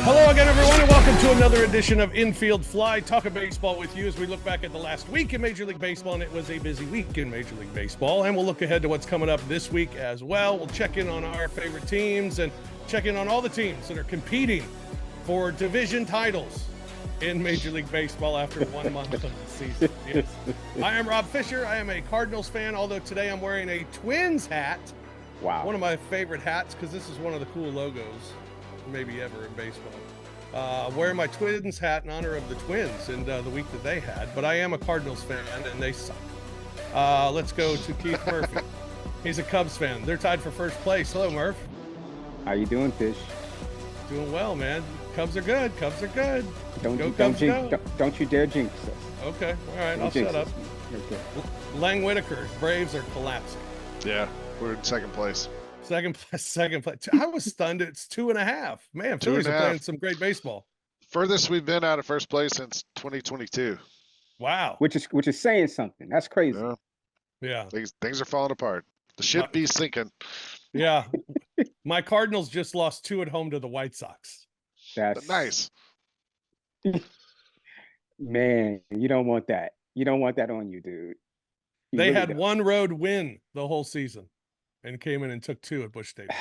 Hello again, everyone, and welcome to another edition of Infield Fly, talking baseball with you as we look back at the last week in Major League Baseball, and it was a busy week in Major League Baseball, and we'll look ahead to what's coming up this week as well. We'll check in on our favorite teams and check in on all the teams that are competing for division titles in Major League Baseball after 1 month of the season. Yes. I am Rob Fisher. I am a Cardinals fan, although today I'm wearing a Twins hat. Wow. One of my favorite hats because this is one of the cool logos maybe ever in baseball. Wearing my Twins hat in honor of the Twins and the week that they had, but I am a Cardinals fan and they suck. Let's go to Keith Murphy. He's a Cubs fan. They're tied for first place. Hello, Murph. How you doing, Fish? Doing well, man. Cubs are good. Cubs are good. Don't you dare jinx us. Okay, all right, I'll shut up. Okay. Lang Whitaker, Braves are collapsing. Yeah, we're in second place. Second place. I was stunned. It's 2.5. Man, Phillies are playing some great baseball. Furthest we've been out of first place since 2022. Wow. Which is saying something. That's crazy. Yeah. Things are falling apart. The ship be sinking. Yeah. My Cardinals just lost 2 at home to the White Sox. That's nice. Man, you don't want that. You don't want that on you, dude. They had one road win the whole season and came in and took 2 at Busch Stadium.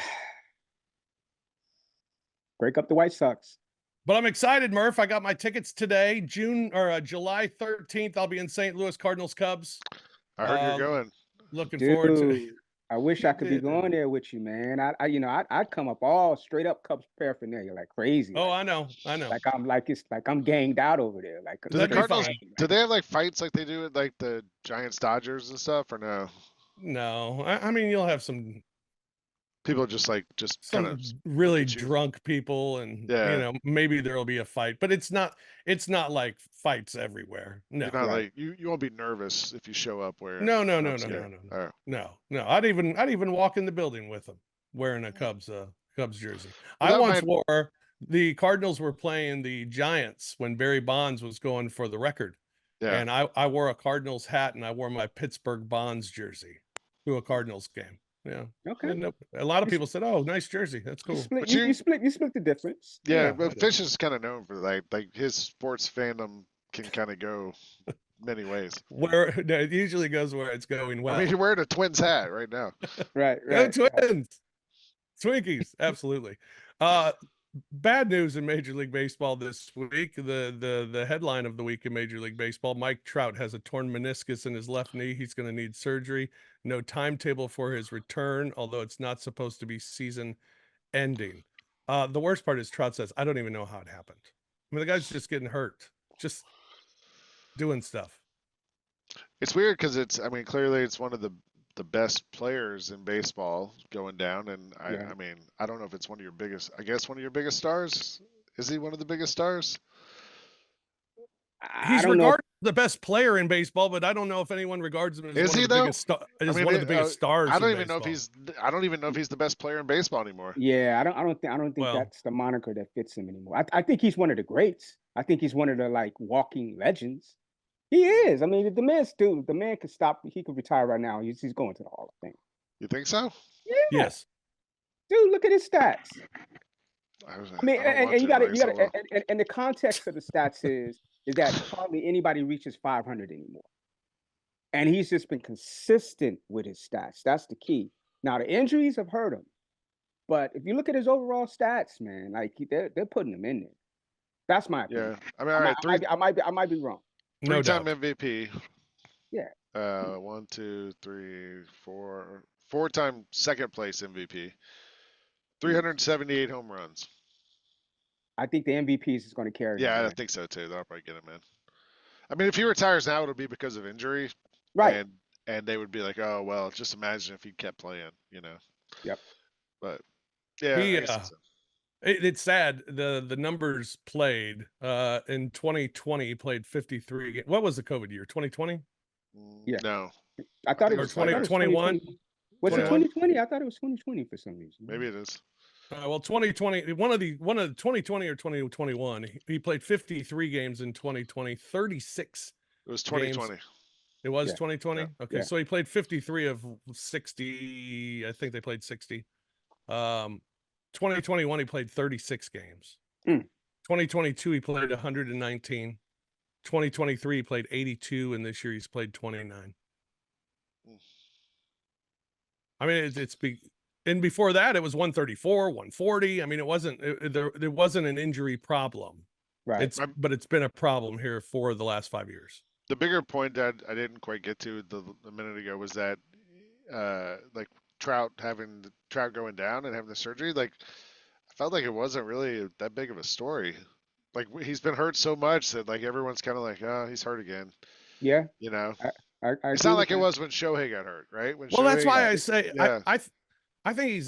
Break up the White Sox. But I'm excited, Murph. I got my tickets today, July 13th. I'll be in St. Louis, Cardinals Cubs. I heard you're going. Looking forward to it. I wish I could be going there with you, man. I'd come up all straight up Cubs paraphernalia like crazy. Oh, I know. Like I'm ganged out over there. Like, do the Cardinals? Do they have like fights like they do with like the Giants, Dodgers, and stuff, or no? No, I mean you'll have some people just kind of really drunk people, and maybe there'll be a fight, but it's not like fights everywhere. No, you're not like you won't be nervous if you show up where. No. I'd even walk in the building with them wearing a Cubs jersey. Well, I once wore the Cardinals were playing the Giants when Barry Bonds was going for the record. Yeah. And I wore a Cardinals hat and I wore my Pittsburgh Bonds jersey to a Cardinals game. Yeah. Okay. And a lot of people said, "Oh, nice jersey. That's cool." You split the difference. Yeah, but Fish is kind of known for like his sports fandom can kind of go many ways. It usually goes where it's going well. I mean, you're wearing a Twins hat right now. Right. Go Twins. Twinkies, absolutely. Bad news in Major League Baseball this week. The headline of the week in Major League Baseball: Mike Trout has a torn meniscus in his left knee. He's going to need surgery. No timetable for his return, although it's not supposed to be season ending. The worst part is Trout says, "I don't even know how it happened." I mean, the guy's just getting hurt, just doing stuff. It's weird because clearly it's one of the best players in baseball going down, and I mean, I don't know if it's one of your biggest. I guess one of your biggest stars. Is he one of the biggest stars? He's regarded as the best player in baseball, but I don't know if anyone regards him as one of the biggest stars. I don't even know if he's the best player in baseball anymore. Yeah, I don't think that's the moniker that fits him anymore. I think he's one of the greats. I think he's one of the walking legends. He is. I mean, the man could stop. He could retire right now. He's going to the Hall of Fame. You think so? Yeah. Yes. Dude, look at his stats. I mean, and you got to, and the context of the stats is that hardly anybody reaches 500 anymore. And he's just been consistent with his stats. That's the key. Now the injuries have hurt him, but if you look at his overall stats, man, they're putting him in there. That's my opinion. Yeah. I mean, all right. I might be wrong. Three-time MVP. Yeah. 1, 2, 3, 4. 4-time second place MVP. 378 home runs. I think the MVPs is going to carry. Yeah, I think so too. They'll probably get him in. I mean, if he retires now, it'll be because of injury, right? And they would be like, "Oh well, just imagine if he kept playing," you know. Yep. But yeah, it's sad. The numbers played in 2020. He played 53 games. What was the COVID year? 2020? Yeah. No. I thought it was 2021. Was it 2020? I thought it was 2020 for some reason. Maybe it is. Well, 2020, one of the 2020 or 2021, he played 53 games in 2020, 36. It was 2020. Games. It was 2020. Yeah. Okay, yeah. So he played 53 of 60. I think they played 60. 2021, he played 36 games. 2022 he played 119. 2023 he played 82, and this year he's played 29. I mean, and before that it was 134, 140. I mean, it wasn't an injury problem, right? But it's been a problem here for the last 5 years. The bigger point that I didn't quite get to a minute ago was that, like Trout going down and having the surgery, like I felt like it wasn't really that big of a story. Like he's been hurt so much that like everyone's kind of like, oh, he's hurt again. Yeah, you know. I it's not like it was when Shohei got hurt, right? That's why I say I think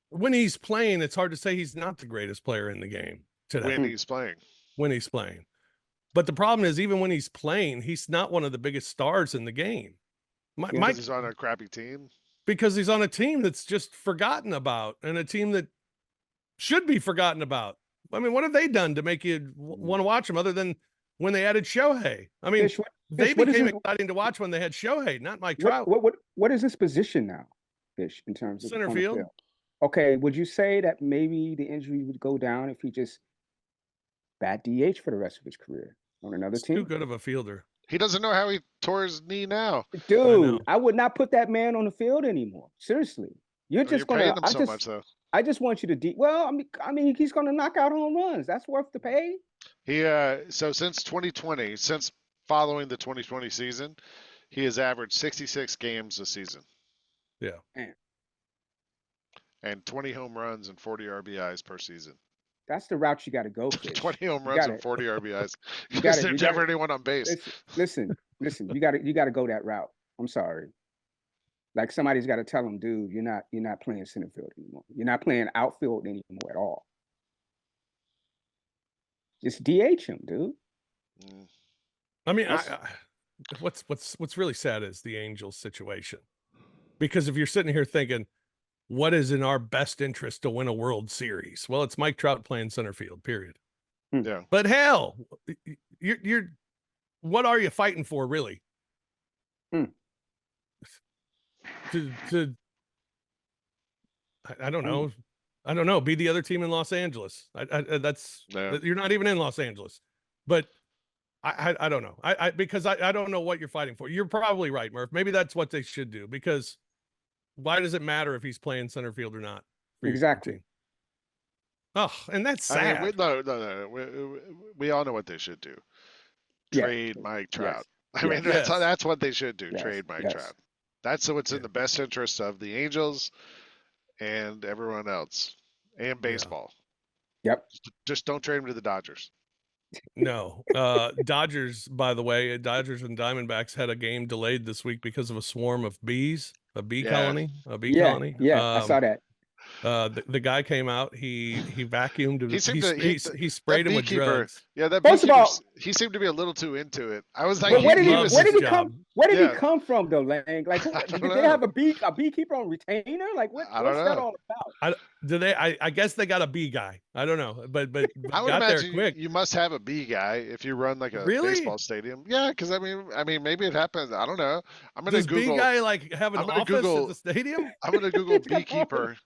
when he's playing, it's hard to say he's not the greatest player in the game today. When he's playing. But the problem is, even when he's playing, he's not one of the biggest stars in the game. Because he's on a crappy team? Because he's on a team that's just forgotten about, and a team that should be forgotten about. I mean, what have they done to make you want to watch them other than when they added Shohei? I mean, they became exciting to watch when they had Shohei, not Mike Trout. What is his position now, Fish, in terms of center field? Okay, would you say that maybe the injury would go down if he just bat DH for the rest of his career on another team? Too good of a fielder. He doesn't know how he tore his knee now. Dude, I would not put that man on the field anymore. Seriously. You're just going to I just want you to well, I mean he's going to knock out home runs. That's worth the pay. He so since 2020, since following the 2020 season, he has averaged 66 games a season. Yeah. Man. And 20 home runs and 40 RBIs per season. That's the route you got to go. 20 home runs and 40 RBIs. Because there's never anyone on base. Listen. You got to go that route. I'm sorry. Like somebody's got to tell him, dude, you're not playing center field anymore. You're not playing outfield anymore at all. Just DH him, dude. I mean, what's really sad is the Angels situation, because if you're sitting here thinking, what is in our best interest to win a World Series? Well, it's Mike Trout playing center field, period. Yeah. But hell, you're what are you fighting for, really? I don't know. I don't know. Be the other team in Los Angeles. You're not even in Los Angeles. But I don't know. Because I don't know what you're fighting for. You're probably right, Murph. Maybe that's what they should do, because why does it matter if he's playing center field or not? Exactly. Oh, and that's sad. I mean, no. We all know what they should do. Trade Mike Trout. Yes. I mean, that's what they should do. Yes. Trade Mike Trout. That's what's in the best interest of the Angels and everyone else and baseball. Yep. Just don't trade him to the Dodgers. No. Dodgers, by the way, Dodgers and Diamondbacks had a game delayed this week because of a swarm of bees, a bee colony. Yeah, I saw that. The guy came out. He vacuumed. He sprayed him with drugs. Yeah, that beekeeper. He seemed to be a little too into it. I was like, where did he come? Where did he come from, though, Lang? Like, did they have a beekeeper on retainer? Like, what's that all about? I guess they got a bee guy. I don't know, but I would got imagine there quick. You must have a bee guy if you run like a baseball stadium. Yeah, because I mean, maybe it happens. I don't know. I'm gonna Google. Bee guy like have an office at the stadium? I'm gonna Google beekeeper.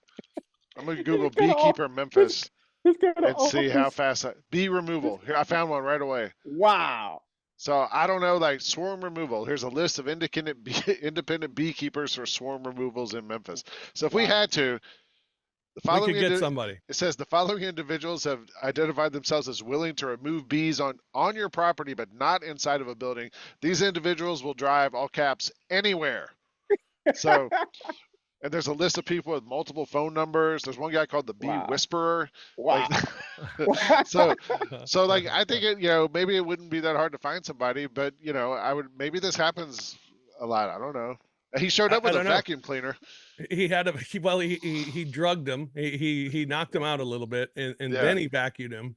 I'm gonna Google beekeeper Memphis and see how fast bee removal. Here, I found one right away. Wow. So I don't know, like swarm removal. Here's a list of independent beekeepers for swarm removals in Memphis. So if we had to, we could get somebody. It says the following individuals have identified themselves as willing to remove bees on your property, but not inside of a building. These individuals will drive, all caps, anywhere. So. And there's a list of people with multiple phone numbers. There's one guy called the Bee Whisperer. Wow. So like I think maybe it wouldn't be that hard to find somebody, but maybe this happens a lot. I don't know. He showed up with a vacuum cleaner. He had he drugged him. He knocked him out a little bit, and then he vacuumed him.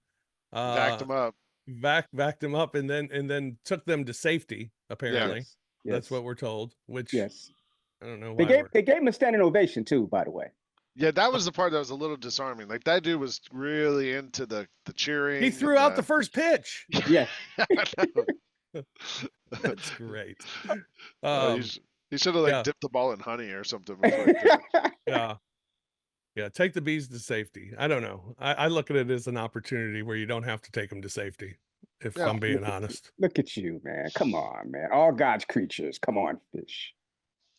Vacked him up. Vacked him up, and then took them to safety. Apparently, yes. That's what we're told. Which I don't know why. They gave him a standing ovation too, by the way. Yeah, that was the part that was a little disarming. Like that dude was really into the cheering. He threw out the first pitch. Yeah. That's great. He should have dipped the ball in honey or something. Yeah. Yeah, take the bees to safety. I don't know. I look at it as an opportunity where you don't have to take them to safety, if I'm being honest. Look at you, man. Come on, man. All God's creatures. Come on, fish.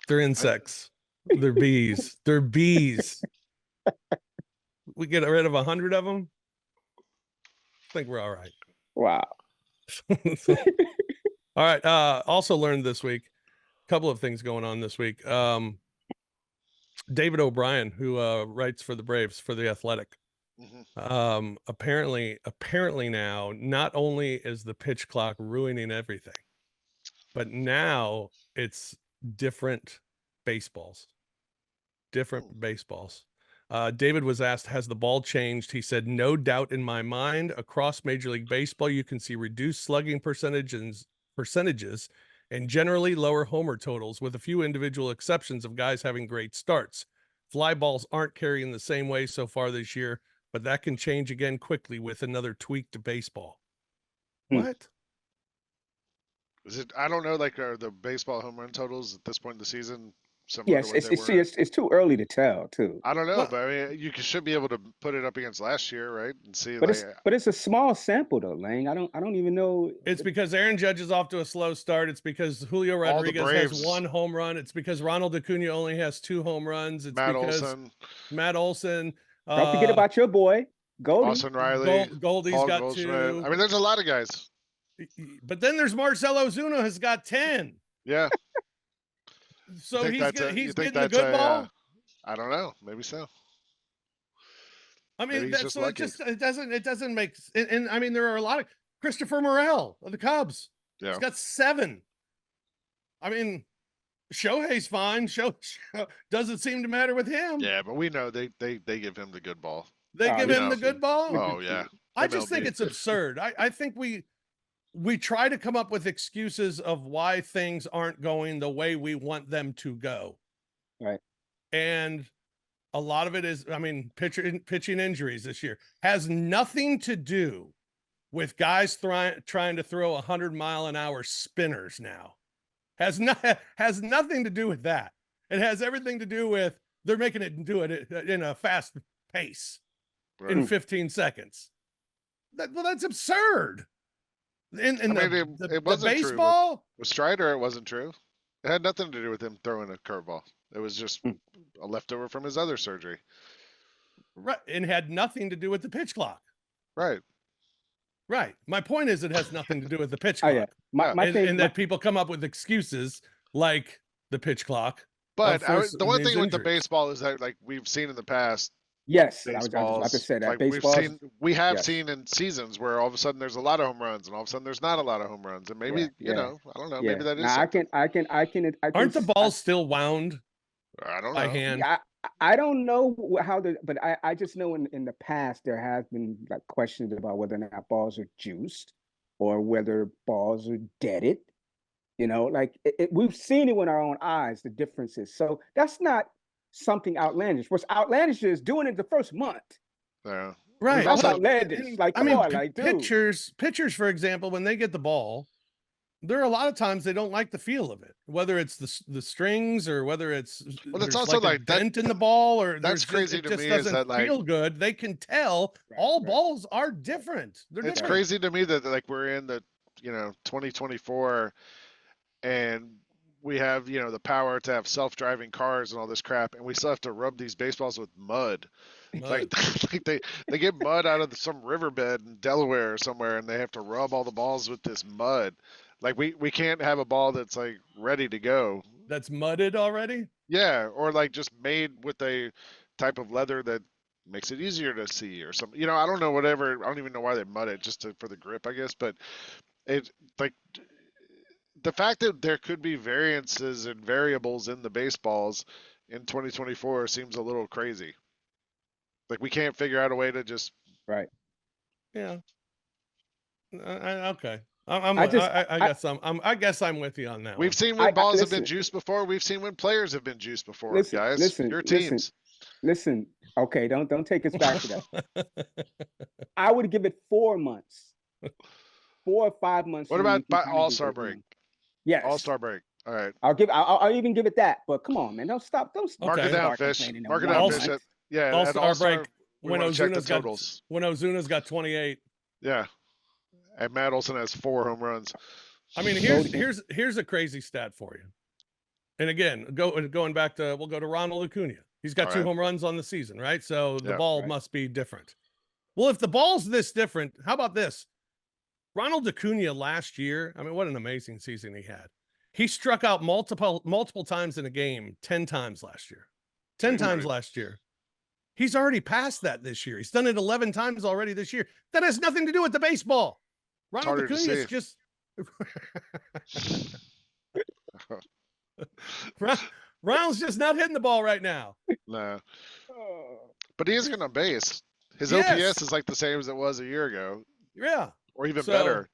They're insects. They're bees. They're bees. We get rid of 100 of them. I think we're all right. Wow. All right. Also learned this week, a couple of things going on this week. David O'Brien, who writes for the Braves for The Athletic. Apparently now, not only is the pitch clock ruining everything, but now it's different baseballs. David was asked, has the ball changed? He said, no doubt in my mind. Across Major League Baseball, you can see reduced slugging percentages and generally lower homer totals, with a few individual exceptions of guys having great starts. Fly balls aren't carrying the same way so far this year, but that can change again quickly with another tweak to baseball. What? Is it? I don't know. Like, are the baseball home run totals at this point in the season similar to what they were? It's too early to tell, too. I don't know, but I mean, you should be able to put it up against last year, right? And see. But it's a small sample, though, Lang. I don't even know. It's because Aaron Judge is off to a slow start. It's because Julio Rodriguez has 1 home run. It's because Ronald Acuna only has 2 home runs. It's Matt Olson. Don't forget about your boy Goldie. Austin Riley. Goldie's got Goldschmidt. 2. I mean, there's a lot of guys. But then there's Marcell Ozuna has got 10. Yeah. So he's getting the good ball. I don't know. Maybe so. I mean, it doesn't make. And I mean, there are a lot of Christopher Morel of the Cubs. Yeah. He's got 7. I mean, Shohei's fine. Show doesn't seem to matter with him. Yeah, but we know they give him the good ball. They give him the good ball. Oh yeah. I just think it's absurd. I think we try to come up with excuses of why things aren't going the way we want them to go. Right. And a lot of it is, I mean, pitching injuries this year has nothing to do with guys trying to throw 100-mile-an-hour spinners now. Has nothing to do with that. It has everything to do with they're making it do it in a fast pace in 15 seconds. That's absurd. It wasn't baseball true. With Strider, it wasn't true. It had nothing to do with him throwing a curveball. It was just a leftover from his other surgery. Right. And had nothing to do with the pitch clock. Right. Right. My point is it has nothing to do with the pitch clock. And that people come up with excuses like the pitch clock. But the one thing with the baseball is that, like we've seen in the past. Yes, I was about to say that. Like we have seen in seasons where all of a sudden there's a lot of home runs and all of a sudden there's not a lot of home runs. And maybe, you know, I don't know, maybe that is now, I can Aren't the balls still wound? I don't know. By hand? I don't know but I just know in the past there has been like questions about whether or not balls are juiced or whether balls are deaded. You know, like we've seen it with our own eyes, the differences. So that's not something outlandish. What's outlandish is doing it the first month. Yeah. Right. That's outlandish. Like, pitchers, for example, when they get the ball, there are a lot of times they don't like the feel of it, whether it's the strings or whether it's also like a dent in the ball or that's crazy to me. Doesn't is that feel good. They can tell all balls are different. It's crazy to me that like we're in the 2024 and we have the power to have self-driving cars and all this crap, and we still have to rub these baseballs with mud. Like they get mud out of some riverbed in Delaware or somewhere, and they have to rub all the balls with this mud. Like we can't have a ball that's like ready to go. That's mudded already? Yeah, or like just made with a type of leather that makes it easier to see or something. I don't know, whatever. I don't even know why they mud it, just for the grip, I guess. But it like the fact that there could be variances and variables in the baseballs in 2024 seems a little crazy. Like we can't figure out a way to just Yeah. Okay. I guess I'm with you on that. We've seen when balls have been juiced before. We've seen when players have been juiced before, guys. Your teams. Listen. Okay, don't take us back to that. I would give it 4 months. 4 or 5 months. What about All-Star break? Yes. All-Star break. All right. I'll even give it that. But come on, man. Don't stop. Mark it down, Fish. Mark it down, Fish. Yeah, at All-Star All-Star, break we when want to check the Ozuna's got totals. 28. Yeah, and Matt Olson has 4 home runs. I mean, here's a crazy stat for you. And again, going back to, we'll go to Ronald Acuna. He's got 2 home runs on the season, right? So the ball must be different. Well, if the ball's this different, how about this? Ronald Acuna last year, I mean, what an amazing season he had. He struck out multiple times in a game, 10 times last year. 10 times last year. He's already passed that this year. He's done it 11 times already this year. That has nothing to do with the baseball. Ronald Acuna is just Ronald's just not hitting the ball right now. No. But he is getting on base. His OPS is like the same as it was a year ago. Yeah. Or even better.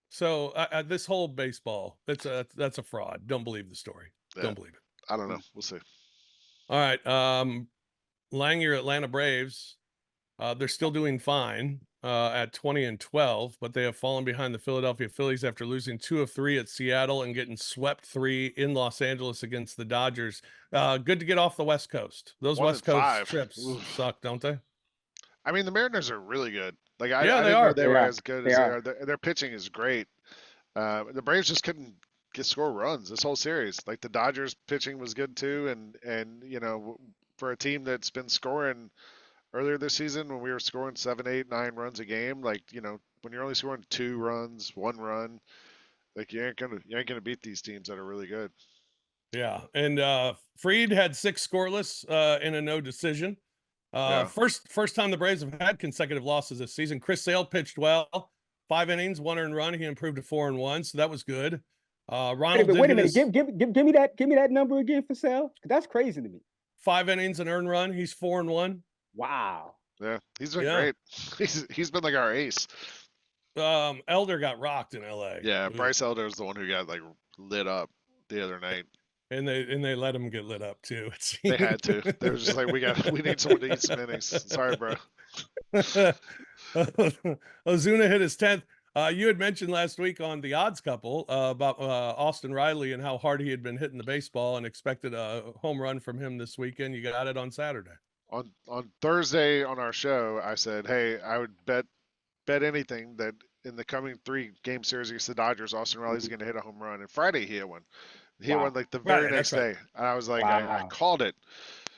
So this whole baseball, that's a fraud. Don't believe the story. Yeah. Don't believe it. I don't know. We'll see. All right. Lang, your Atlanta Braves, they're still doing fine at 20-12, but they have fallen behind the Philadelphia Phillies after losing 2 of 3 at Seattle and getting swept 3 in Los Angeles against the Dodgers. Good to get off the West Coast. Those West Coast trips suck, don't they? I mean, the Mariners are really good. Like I they didn't are. know they were as good as they are. Their pitching is great. The Braves just couldn't score runs this whole series. Like the Dodgers pitching was good too, and you know, for a team that's been scoring earlier this season when we were scoring 7, 8, 9 runs a game, like, you know, when you're only scoring 2 runs, 1 run, like you ain't gonna beat these teams that are really good. Yeah, and Fried had 6 scoreless in a no decision. First time the Braves have had consecutive losses this season. Chris Sale pitched well, 5 innings, 1 earned run. He improved to 4-1, so that was good. Ronald, wait a minute. Give me that number again for Sale. That's crazy to me. 5 innings, an earned run. He's 4-1. Wow. Yeah, he's been great. He's been like our ace. Elder got rocked in LA. Yeah, Bryce Elder is the one who got like lit up the other night. And they let him get lit up too. They had to. They were just like, we need someone to eat some innings. Sorry, bro. Ozuna hit his 10th. You had mentioned last week on the Odds Couple about Austin Riley and how hard he had been hitting the baseball and expected a home run from him this weekend. You got it on Saturday. On Thursday on our show, I said, hey, I would bet anything that in the coming 3 game series against the Dodgers, Austin Riley's going to hit a home run. And Friday he hit one. He hit one like the very next day. And I was like, I called it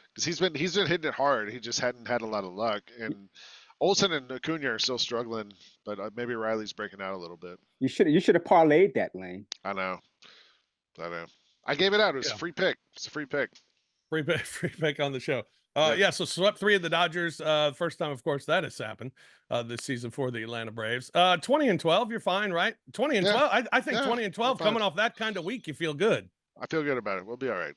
because he's been hitting it hard. He just hadn't had a lot of luck. And Olsen and Acuna are still struggling, but maybe Riley's breaking out a little bit. You should have parlayed that, Lane. I know. I gave it out. It was a free pick. It's a free pick. Free pick on the show. So swept 3 of the Dodgers. First time, of course, that has happened this season for the Atlanta Braves. 20-12, you're fine, right? 20-12. I think 20-12 coming off that kind of week, you feel good. I feel good about it. We'll be all right.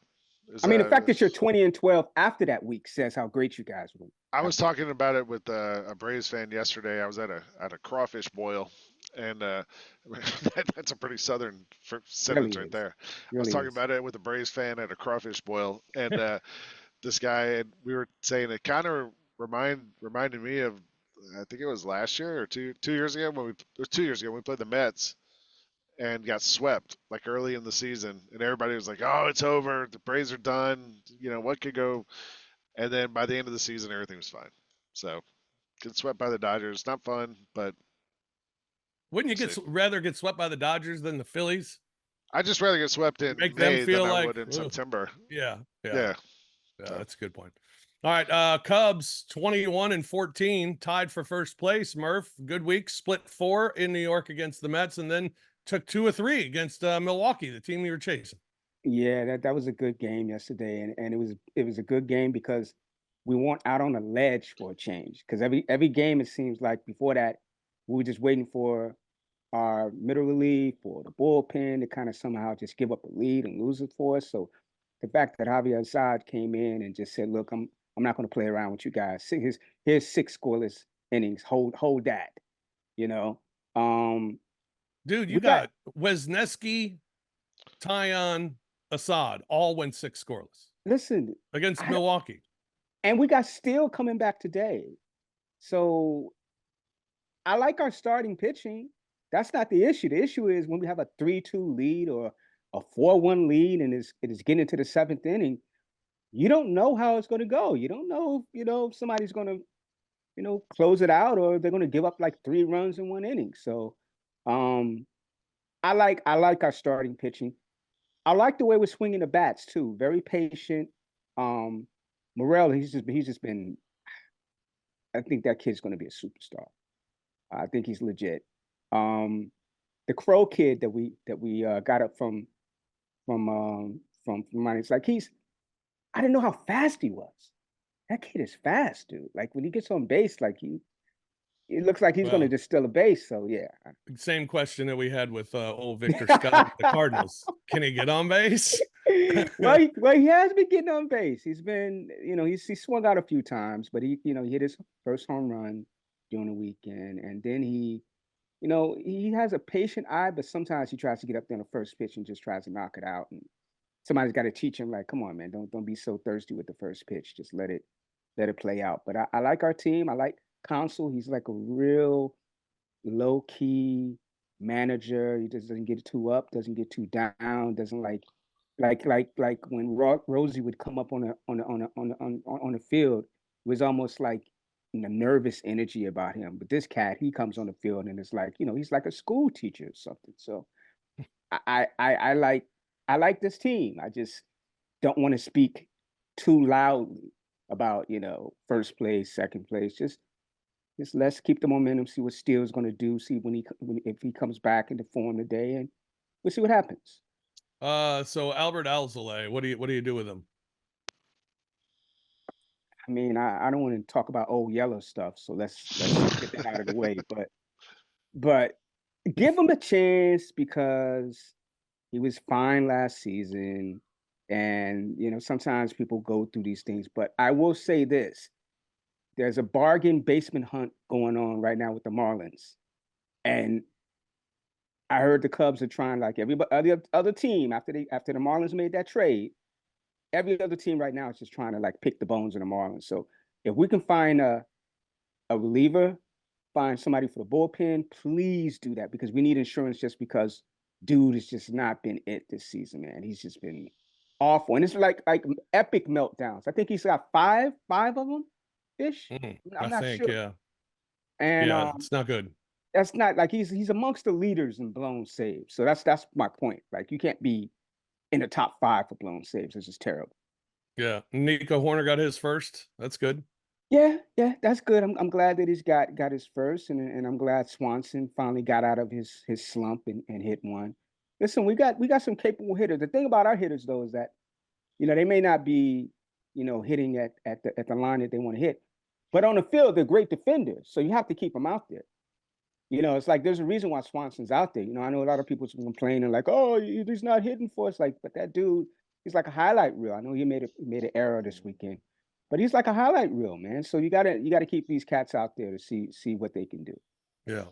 The fact that you're 20-12 after that week says how great you guys were. I was talking about it with a Braves fan yesterday. I was at a crawfish boil, and that's a pretty southern sentence right there. I was talking about it with a Braves fan at a crawfish boil, and this guy, and we were saying it kind of reminded me of, I think it was last year or two years ago when we played the Mets and got swept like early in the season, and everybody was like, "Oh, it's over. The Braves are done. You know what could go?" And then by the end of the season, everything was fine. So, get swept by the Dodgers, not fun, but wouldn't you rather get swept by the Dodgers than the Phillies? I'd just rather get swept in May than I would in September. Yeah, that's a good point. All right, Cubs 21-14, tied for first place. Murph, good week, split 4 in New York against the Mets, and then took 2 of 3 against Milwaukee, the team you were chasing. Yeah, that was a good game yesterday, and it was a good game because we weren't out on a ledge for a change. Because every game it seems like before that we were just waiting for our middle relief or the bullpen to kind of somehow just give up the lead and lose it for us. So the fact that Javier Assad came in and just said, "Look, I'm not going to play around with you guys. Here's 6 scoreless innings. Hold that." You know. Dude, you got Wesneski, Taillon, Assad all went 6 scoreless. Listen, against Milwaukee, and we got Steele coming back today. So I like our starting pitching. That's not the issue. The issue is when we have a 3-2 lead or a 4-1 lead and it is getting into the 7th inning. you don't know how it's going to go. You don't know, if somebody's going to, close it out, or they're going to give up like 3 runs in 1 inning. So, I like our starting pitching. I like the way we're swinging the bats too. Very patient. Morel, he's just been. I think that kid's going to be a superstar. I think he's legit. The Crow kid that we got up from Marlins, like I didn't know how fast he was. That kid is fast, dude. Like when he gets on base, like it looks like he's going to just steal a base. So yeah. Same question that we had with old Victor Scott with the Cardinals. Can he get on base? well, he has been getting on base. He's been, he swung out a few times, but he hit his first home run during the weekend, and then he has a patient eye, but sometimes he tries to get up there on the first pitch and just tries to knock it out. And somebody's got to teach him, like, come on, man, don't be so thirsty with the first pitch. Just let it play out. But I like our team. I like Counsell. He's like a real low key manager. He just doesn't get too up, doesn't get too down, doesn't like when Rosie would come up on the field, it was almost like nervous energy about him. But this cat, he comes on the field and it's like, he's like a school teacher or something. So I like this team. I just don't want to speak too loudly about, first place, second place. Just let's keep the momentum, see what Steele's going to do, see if he comes back into form today, and we'll see what happens. So Albert Alzolay, what do you do with him? I mean, I don't want to talk about old yellow stuff, so let's get that out of the way. But give him a chance because he was fine last season, and sometimes people go through these things. But I will say this: there's a bargain basement hunt going on right now with the Marlins, and I heard the Cubs are trying, like every other team after the Marlins made that trade. Every other team right now is just trying to like pick the bones of the Marlins. So if we can find a reliever, find somebody for the bullpen, please do that, because we need insurance, just because dude has just not been it this season, man. He's just been awful. And it's like epic meltdowns. I think he's got five of them ish. I'm not sure. Yeah. And yeah, it's not good. That's not like he's amongst the leaders in blown saves. So that's my point. Like you can't be in the top 5 for blown saves. It's just terrible. Yeah. Nico Horner got his first. That's good. Yeah, that's good. I'm glad that he's got his first, and I'm glad Swanson finally got out of his slump and hit one. Listen, we got some capable hitters. The thing about our hitters though is that, they may not be, hitting at the line that they want to hit, but on the field they're great defenders. So you have to keep them out there. It's like there's a reason why Swanson's out there. I know a lot of people complaining like, oh, he's not hitting for us. Like, but that dude, he's like a highlight reel. I know he made an error this weekend, but he's like a highlight reel, man. So you gotta keep these cats out there to see what they can do. Yeah.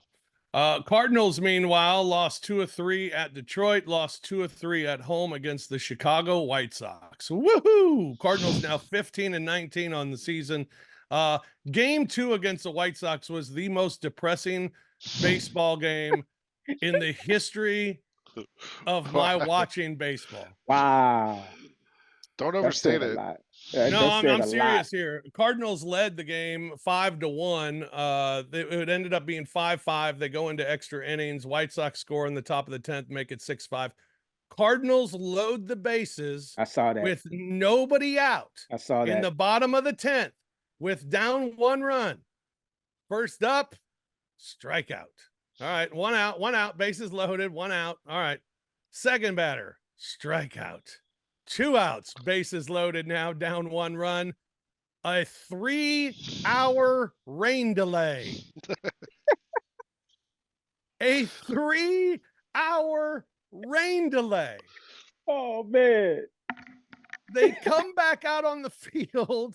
Cardinals, meanwhile, lost 2 of 3 at Detroit, lost 2 of 3 at home against the Chicago White Sox. Woohoo! Cardinals now 15-19 on the season. Game 2 against the White Sox was the most depressing baseball game in the history of my watching baseball. Wow. Don't overstate it. No, I'm serious here. Cardinals led the game 5-1. It ended up being 5-5. They go into extra innings. White Sox score in the top of the 10th, make it 6-5. Cardinals load the bases. I saw that. With nobody out. I saw that. In the bottom of the 10th with down 1 run. First up, strikeout. All right, 1 out, bases loaded, 1 out. All right. Second batter, strikeout. 2 outs, bases loaded, now down 1 run. A 3-hour rain delay. A 3-hour rain delay. Oh, man. They come back out on the field.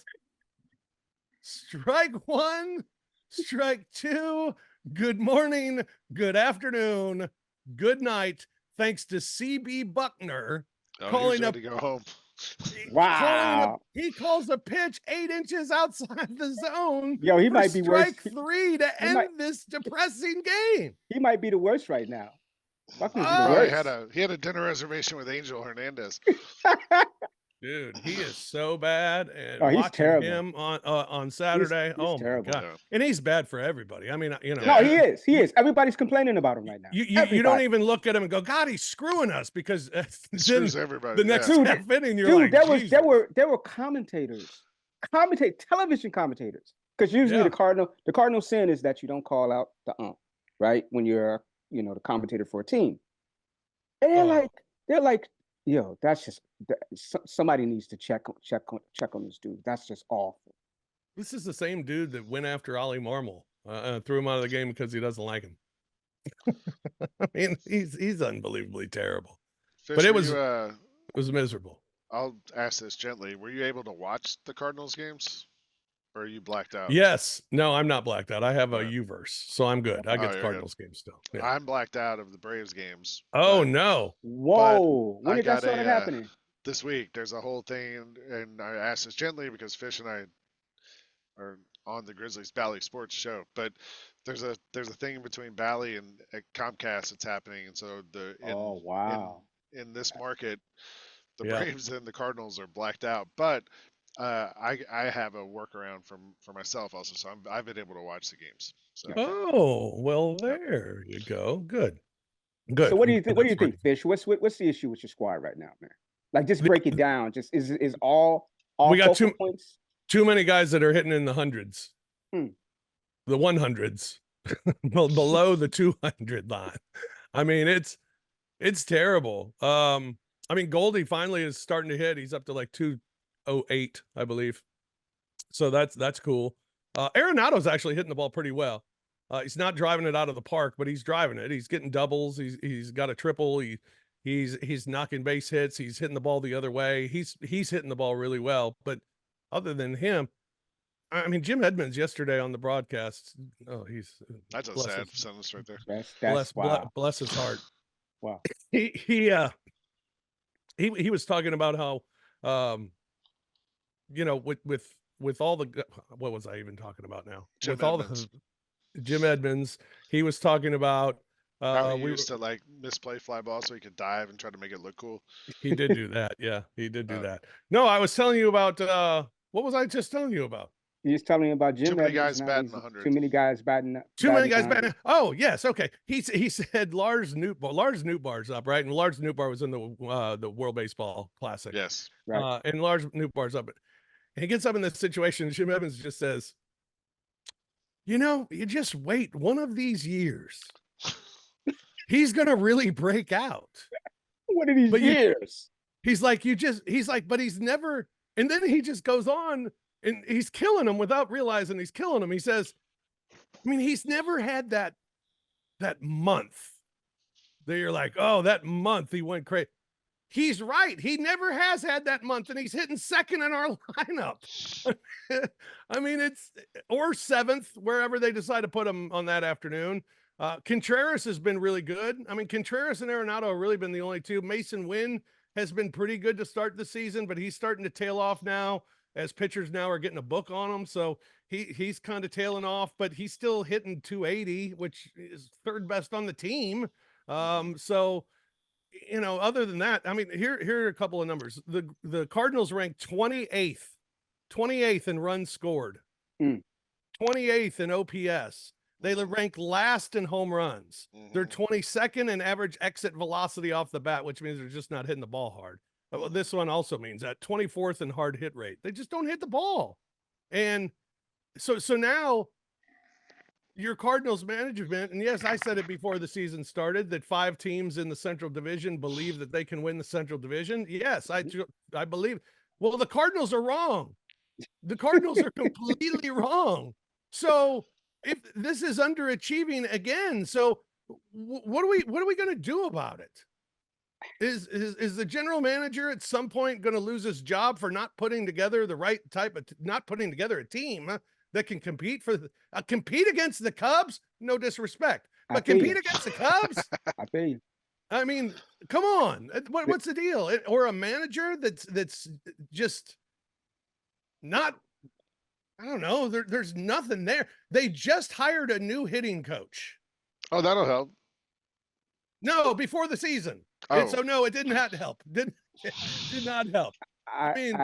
Strike 1, strike 2. Good morning, good afternoon, good night. Thanks to CB Buckner calling up to go home. Wow. He calls a pitch 8 inches outside the zone. Yo, he might be strike worse. 3 to end this depressing game. He might be the worst right now. Buckner's the worst. He had a dinner reservation with Angel Hernandez. Dude, he is so bad, and he's watching terrible. him on Saturday, he's oh terrible. my god! And he's bad for everybody. I mean, No, he is. He is. Everybody's complaining about him right now. You don't even look at him and go, God, he's screwing us, because screws everybody. The next half inning, you're like, there were commentators, television commentators, because usually the cardinal sin is that you don't call out the right, when you're the commentator for a team. And they're like, yo, that's just somebody needs to check on this dude. That's just awful. This is the same dude that went after Ollie Marmol, threw him out of the game because he doesn't like him. I mean, he's unbelievably terrible. Fish, but it was miserable. I'll ask this gently. Were you able to watch the Cardinals games, or are you blacked out? Yes. No, I'm not blacked out. I have a Uverse, so I'm good. I get the Cardinals games still. Yeah. I'm blacked out of the Braves games. Oh, no. Whoa. When did that start happening? This week. There's a whole thing, and I asked this gently because Fish and I are on the Grizzlies Bally Sports show, but there's a thing between Bally and Comcast that's happening, and so in this market, the Braves and the Cardinals are blacked out, but I have a workaround for myself also, so I've been able to watch the games. So. Oh, well, there you go. Good. So what do you think? What do you think, Fish? What's the issue with your squad right now, man? Like, just break it down. Just is all we got points? Too many guys that are hitting in the hundreds, the 100s, below the 200 line. I mean, it's terrible. I mean, Goldie finally is starting to hit. He's up to like 208, I believe. So that's cool. Arenado's actually hitting the ball pretty well. He's not driving it out of the park, but he's driving it. He's getting doubles. He's got a triple. He's knocking base hits. He's hitting the ball the other way. He's hitting the ball really well. But other than him, I mean, Jim Edmonds yesterday on the broadcast. Oh, that's a sad sentence right there. Bless his heart. Wow. He was talking about how with all the, what was I even talking about now? Jim Edmonds, he was talking about how he used to like misplay fly ball so he could dive and try to make it look cool. He did do that. Yeah, he did do that. No, I was telling you about what was I just telling you about? He's telling me about Jim. Too many guys batting 100. Too many guys batting. Too many guys batting. Oh yes, okay. He said Lars Nootbaar's up, right? And Lars Nootbaar was in the World Baseball Classic. Yes. Right. And Lars Nootbaar's up, and he gets up in this situation. And Jim Evans just says, you just wait one of these years. He's gonna really break out. One of these years. He's like, but he's never. And then he just goes on. And he's killing him without realizing he's killing him. He says, I mean, he's never had that month that you're like, oh, that month he went crazy. He's right. He never has had that month, and he's hitting second in our lineup. I mean, or seventh, wherever they decide to put him on that afternoon. Contreras has been really good. I mean, Contreras and Arenado have really been the only two. Mason Wynn has been pretty good to start the season, but he's starting to tail off now, as pitchers now are getting a book on him. So he's kind of tailing off, but he's still hitting 280, which is third best on the team. So, other than that, I mean, here are a couple of numbers. The Cardinals ranked 28th in runs scored, 28th in OPS. They rank last in home runs. They're 22nd in average exit velocity off the bat, which means they're just not hitting the ball hard. Well, this one also means that 24th in hard hit rate. They just don't hit the ball. And so now your Cardinals management, and yes, I said it before the season started, that 5 teams in the Central Division believe that they can win the Central Division. Yes, I believe. Well, the Cardinals are wrong. The Cardinals are completely wrong. So if this is underachieving again, so what are we going to do about it? Is the general manager at some point going to lose his job for not putting together the right type of, not putting together a team that can compete against the Cubs? No disrespect, but compete against the Cubs? I feel you. I mean, come on. What's the deal? Or a manager that's just not, I don't know. There's nothing there. They just hired a new hitting coach. Oh, that'll help. No, before the season. Oh. And so no, it didn't have to help. Did not help. I mean,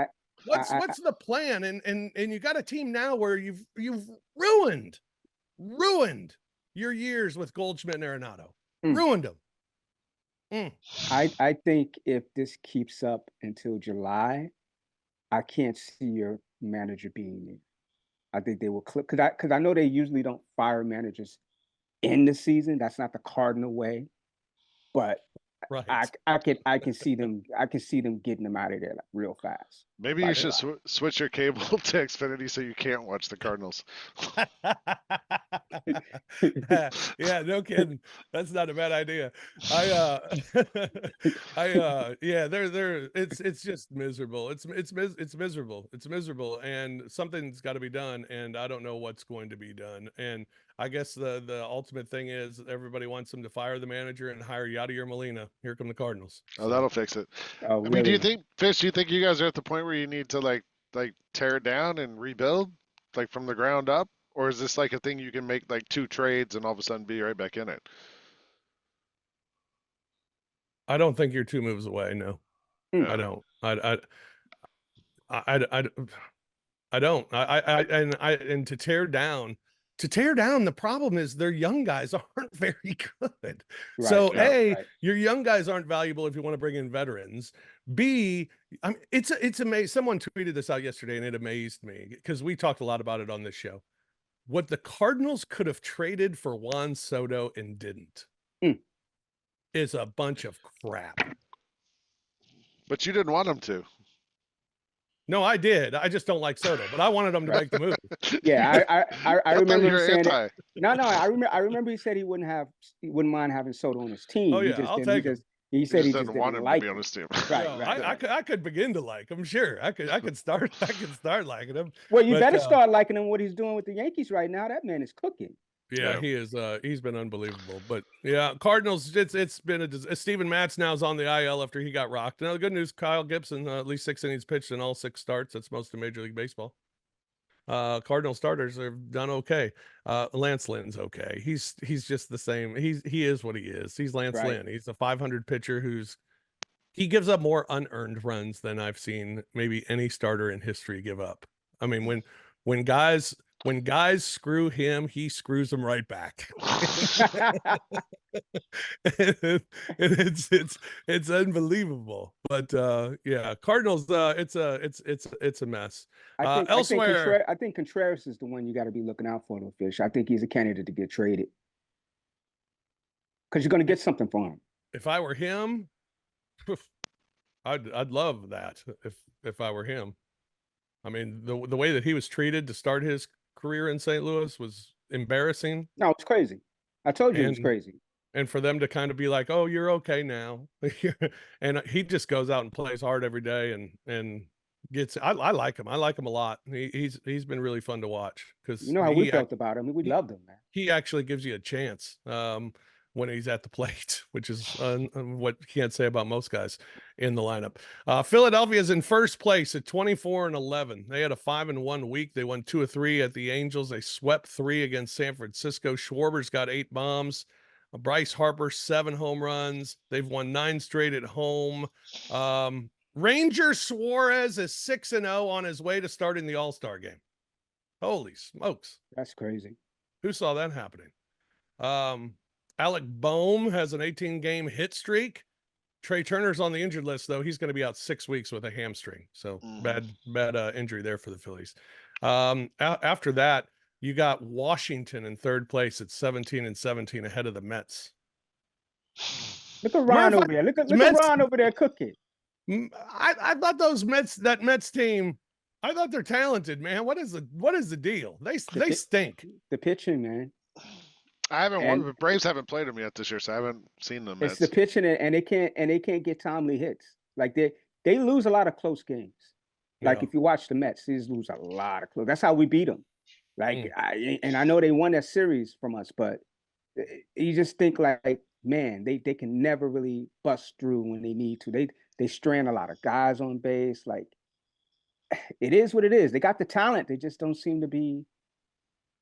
what's the plan? And you got a team now where you've ruined your years with Goldschmidt and Arenado. Ruined them. I think if this keeps up until July, I can't see your manager being there. I think they will clip because I know they usually don't fire managers in the season. That's not the Cardinal way, but right. I can see them getting them out of there like real fast. Maybe you should switch your cable to Xfinity so you can't watch the Cardinals. Yeah, no kidding. That's not a bad idea. It's just miserable. It's miserable. It's miserable, and something's got to be done, and I don't know what's going to be done. And I guess the ultimate thing is everybody wants them to fire the manager and hire Yadier Molina. Here come the Cardinals. Oh, that'll fix it. Oh, really? I mean, do you think, Fish? Do you think you guys are at the point where you need to like tear it down and rebuild, like from the ground up, or is this like a thing you can make like 2 trades and all of a sudden be right back in it? I don't think you're 2 moves away. No, I don't. I don't. And to tear down. The problem is their young guys aren't very good. Right, so your young guys aren't valuable if you want to bring in veterans. B, I mean, it's amazing. Someone tweeted this out yesterday and it amazed me because we talked a lot about it on this show. What the Cardinals could have traded for Juan Soto and didn't is a bunch of crap. But you didn't want them to. No, I did. I just don't like Soto, but I wanted him to make the move. Yeah, I remember him saying that. No, I remember he said he wouldn't mind having Soto on his team. Oh yeah, I'll take him. He said he just didn't want him like to be on his team. Right. I could begin to like him. Sure, I could start liking him. Well, you better start liking him. What he's doing with the Yankees right now, that man is cooking. Yeah, he is. He's been unbelievable. But yeah, Cardinals. It's been Steven Matz now is on the IL after he got rocked. Now the good news: Kyle Gibson at least 6 innings pitched in all 6 starts. That's most of Major League Baseball. Cardinal starters have done okay. Lance Lynn's okay. He's just the same. He is what he is. He's Lance Lynn. He's a 500 pitcher he gives up more unearned runs than I've seen maybe any starter in history give up. I mean, when guys screw him, he screws them right back. It's unbelievable. But yeah, Cardinals. It's a mess. Elsewhere, I think Contreras is the one you got to be looking out for, though, Fish. I think he's a candidate to get traded because you're going to get something for him. If I were him, I'd love that. If I were him. I mean, the way that he was treated to start his career in St. Louis was embarrassing. No, it's crazy. I told you it was crazy. And for them to kind of be like, "Oh, you're okay now," and he just goes out and plays hard every day, and gets. I like him. I like him a lot. He's been really fun to watch because you know how we felt about him. We loved him, man. He actually gives you a chance. When he's at the plate, which is what you can't say about most guys in the lineup. Philadelphia is in first place at 24-11. They had a 5-1 week. They won 2 of 3 at the Angels. They swept 3 against San Francisco. Schwarber's got 8 bombs. Bryce Harper, 7 home runs. They've won 9 straight at home. Ranger Suarez is 6-0 on his way to starting the All-Star game. Holy smokes. That's crazy. Who saw that happening? Alec Boehm has an 18-game hit streak. Trey Turner's on the injured list, though. He's going to be out 6 weeks with a hamstring. So bad injury there for the Phillies. After that, you got Washington in third place at 17-17 ahead of the Mets. Look at Ron over there. Look at Ron over there cooking. I thought that Mets team, I thought they're talented, man. What is the deal? They stink. The pitching, man. The Braves haven't played them yet this year, so I haven't seen them. It's the pitching, and they can't get timely hits. Like they lose a lot of close games. Like if you watch the Mets, they just lose a lot of close. That's how we beat them. Like I know they won that series from us, but you just think like, man, they can never really bust through when they need to. They strand a lot of guys on base. Like it is what it is. They got the talent. They just don't seem to be.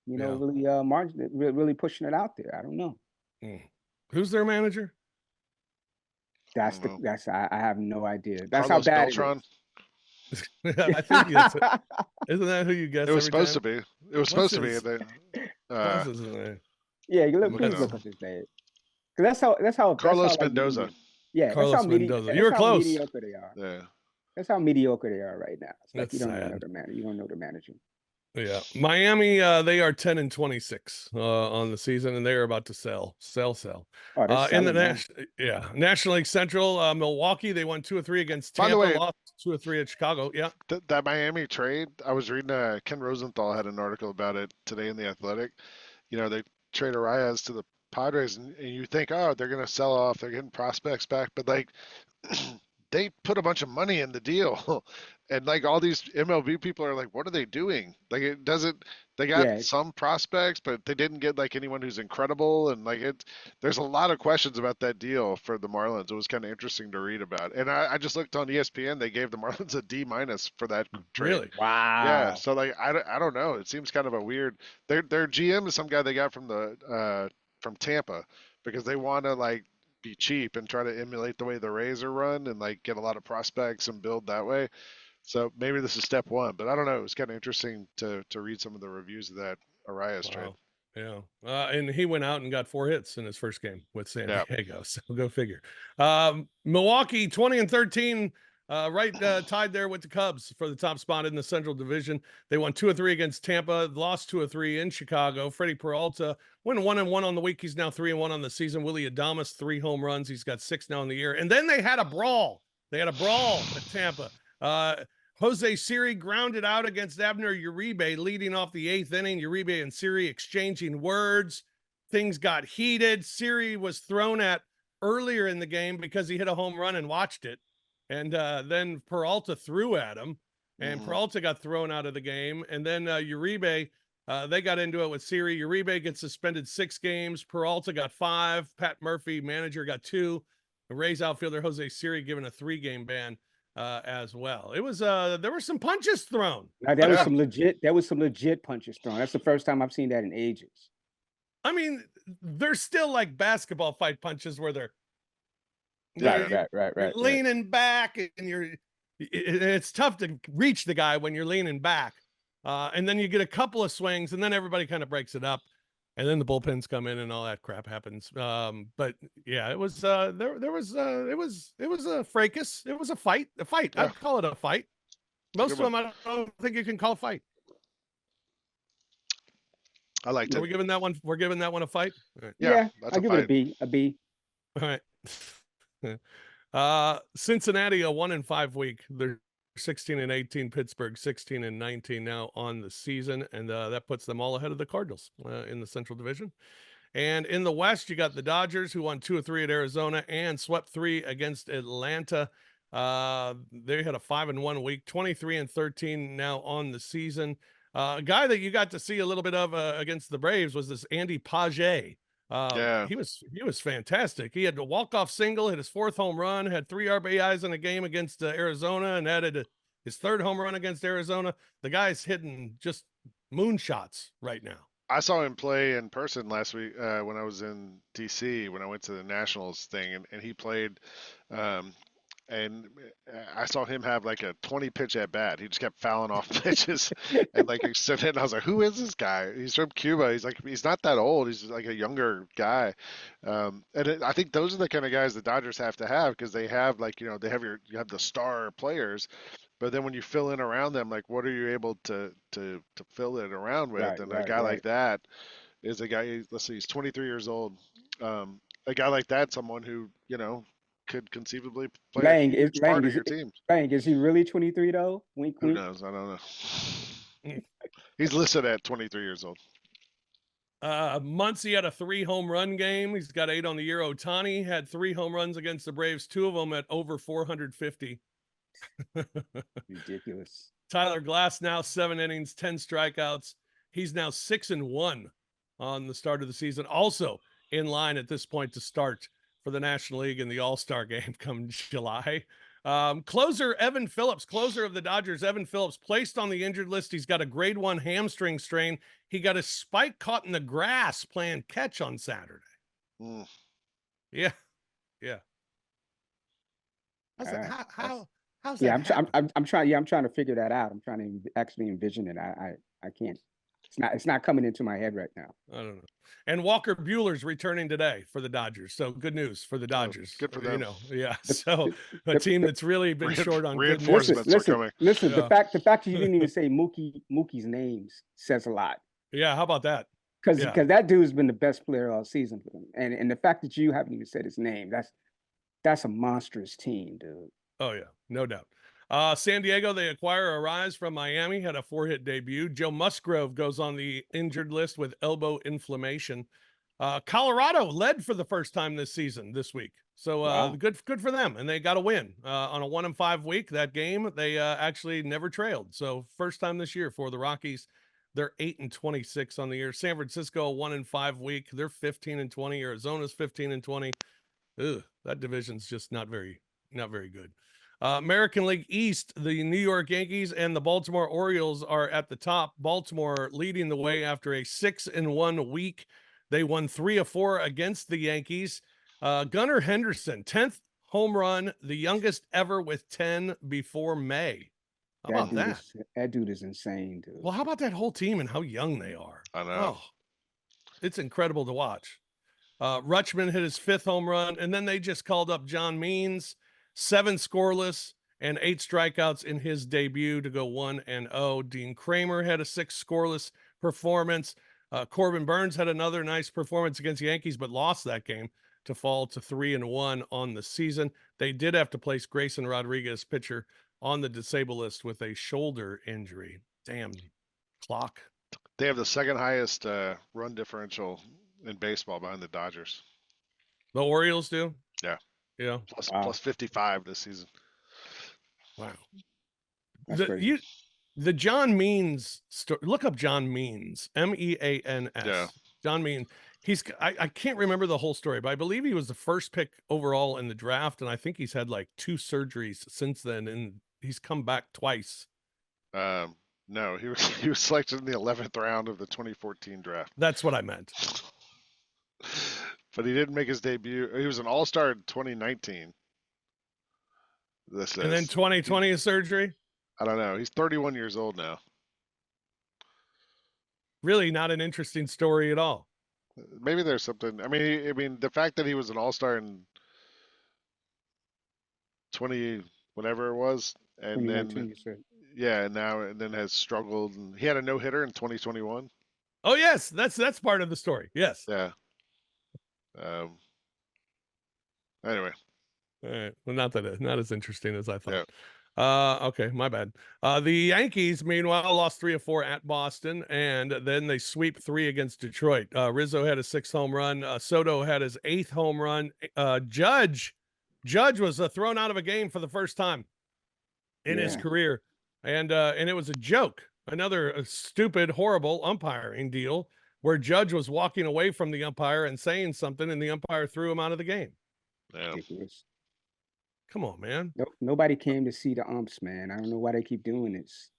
Really pushing it out there. I don't know. Who's their manager? I have no idea. That's Carlos how bad Beltran. it is. I think that's it. Isn't that who you guess? It was every supposed time? to be. It was What's supposed to be. his- What's his name? Yeah, I'm looking please it look up. up his name. Because Carlos like Mendoza. yeah, Carlos Mendoza. You that's were how close. mediocre they are. Yeah. That's how mediocre they are right now. It's like That's you don't sad. even know the man. You don't know the manager. Yeah, Miami. They are 10-26 on the season, and they are about to sell. Oh, they're In the selling National League Central, Milwaukee. They won 2-3 against By Tampa. the way, Lost 2-3 at Chicago. Yeah, that Miami trade, I was reading. Ken Rosenthal had an article about it today in the Athletic. They trade Arias to the Padres, and you think, oh, they're going to sell off. They're getting prospects back, but like they put a bunch of money in the deal, and like all these MLB people are like, what are they doing? Like it doesn't. They got some prospects, but they didn't get like anyone who's incredible, and like it. There's a lot of questions about that deal for the Marlins. It was kind of interesting to read about, and I just looked on ESPN. They gave the Marlins a D- for that trade. really. Wow. Yeah, so like I don't know. It seems kind of a weird. Their GM is some guy they got from Tampa because they want to like be cheap and try to emulate the way the Rays are run and like get a lot of prospects and build that way. So maybe this is step one, but I don't know. It was kind of interesting to read some of the reviews of that Arias trade. Yeah, and he went out and got 4 hits in his first game with San Diego. So go figure. Milwaukee 20-13. Tied there with the Cubs for the top spot in the Central Division. They won 2-3 against Tampa, lost 2-3 in Chicago. Freddie Peralta went 1-1 on the week. He's now 3-1 on the season. Willie Adames, 3 home runs. He's got 6 now in the year. And then they had a brawl. At Tampa. Jose Siri grounded out against Abner Uribe, leading off the 8th inning. Uribe and Siri exchanging words. Things got heated. Siri was thrown at earlier in the game because he hit a home run and watched it. And then Peralta threw at him, and Peralta got thrown out of the game. And then Uribe, they got into it with Siri. Uribe gets suspended 6 games. Peralta got 5. Pat Murphy, manager, got 2. The Rays outfielder Jose Siri given a 3-game ban as well. It was there were some punches thrown. Now, there was some legit punches thrown. That's the first time I've seen that in ages. I mean, there's still like basketball fight punches where they're right. leaning back, and it's tough to reach the guy when you're leaning back. And then you get a couple of swings, and then everybody kind of breaks it up, and then the bullpens come in, and all that crap happens. But yeah, it was it was a fracas. It was a fight. Yeah. I'd call it a fight. Most of them, I don't think you can call a fight. I liked it. We're giving that one a fight. Right. Yeah, I'll give it a B. A B. All right. Cincinnati, a 1-5 week. They're 16-18. Pittsburgh 16-19 now on the season, and that puts them all ahead of the Cardinals in the Central Division. And in the West, you got the Dodgers, who won 2-3 at Arizona and swept 3 against Atlanta. They had a 5-1 week, 23-13 now on the season. A guy that you got to see a little bit of against the Braves was this Andy Page. He was fantastic. He had a walk-off single, hit his 4th home run, had 3 RBIs in a game against Arizona, and added his 3rd home run against Arizona. The guy's hitting just moonshots right now. I saw him play in person last week when I was in DC when I went to the Nationals thing, and he played. And I saw him have like a 20 pitch at bat. He just kept fouling off pitches and like extended. And I was like, who is this guy? He's from Cuba. He's not that old. He's like a younger guy. I think those are the kind of guys the Dodgers have to have because they have like, you have the star players, but then when you fill in around them, like what are you able to fill it around with? Right, and a guy like that is a guy, let's see, he's 23 years old. A guy like that, someone who, could conceivably play part of your team. Is he really 23 though? Wink, Who wink. knows? I don't know. He's listed at 23 years old. Muncy had a 3 home run game. He's got 8 on the year. Ohtani had 3 home runs against the Braves, 2 of them at over 450. Ridiculous. Tyler Glass now 7 innings, 10 strikeouts. He's now 6-1 on the start of the season. Also in line at this point to start for the National League in the All-Star game come July. Closer Evan Phillips, closer of the Dodgers, Evan Phillips, placed on the injured list. He's got a grade 1 hamstring strain. He got his spike caught in the grass playing catch on Saturday. Yeah. I said, How's Yeah, that happen? I'm trying. Yeah, I'm trying to figure that out. I'm trying to actually envision it. I can't. It's not coming into my head right now. I don't know. And Walker Bueller's returning today for the Dodgers. So good news for the Dodgers. Good for You them. know, yeah. The, So the, a team that's really been short on good news. Reinforcements are coming. Listen. Yeah. The fact that you didn't even say Mookie's names says a lot. Yeah, how about that? Because Yeah. that dude's been the best player all season for them, and the fact that you haven't even said his name, that's a monstrous team, dude. Oh yeah, no doubt. San Diego, they acquire Arise from Miami, had a 4-hit debut. Joe Musgrove goes on the injured list with elbow inflammation. Colorado led for the first time this week. So Wow. good for them. And they got a win on a 1-5 week. That game, they actually never trailed. So first time this year for the Rockies. They're 8-26 on the year. San Francisco, 1-5 week. They're 15-20. Arizona's 15-20. Ugh, that division's just not very good. American League East, the New York Yankees and the Baltimore Orioles are at the top. Baltimore leading the way after a 6-1 week. They won 3 of 4 against the Yankees. Gunnar Henderson, 10th home run, the youngest ever with 10 before May. How about that? That dude is insane, dude. Well, how about that whole team and how young they are? I know. Oh, it's incredible to watch. Rutschman hit his 5th home run, and then they just called up John Means, 7 scoreless and 8 strikeouts in his debut to go 1-0. Dean Kramer had a 6 scoreless performance. Corbin Burns had another nice performance against the Yankees, but lost that game to fall to 3-1 on the season. They did have to place Grayson Rodriguez, pitcher, on the disabled list with a shoulder injury. Damn clock. They have the second highest run differential in baseball behind the Dodgers. The Orioles do? Yeah. Yeah. Plus 55 this season. Wow. That's crazy. The John Means story, look up John Means, Means. Yeah. John Means. I can't remember the whole story, but I believe he was the first pick overall in the draft, and I think he's had like 2 surgeries since then, and he's come back twice. No, he was selected in the 11th round of the 2014 draft. That's what I meant. But he didn't make his debut. He was an all-star in 2019. And then 2020 is surgery? I don't know. He's 31 years old now. Really not an interesting story at all. Maybe there's something. I mean, the fact that he was an all-star in 20 whatever it was, and then and then has struggled. And he had a no-hitter in 2021. Oh yes, that's part of the story. Yes. Yeah. Anyway. All right. Well, not as interesting as I thought. Yeah. Okay, my bad. The Yankees, meanwhile, lost 3 of 4 at Boston, and then they sweep 3 against Detroit. Rizzo had a 6th home run. Soto had his 8th home run. Judge was thrown out of a game for the first time in his career, and it was a joke. Another stupid, horrible umpiring deal where Judge was walking away from the umpire and saying something, and the umpire threw him out of the game. Yeah. Ridiculous. Come on, man. Nobody came to see the umps, man. I don't know why they keep doing this.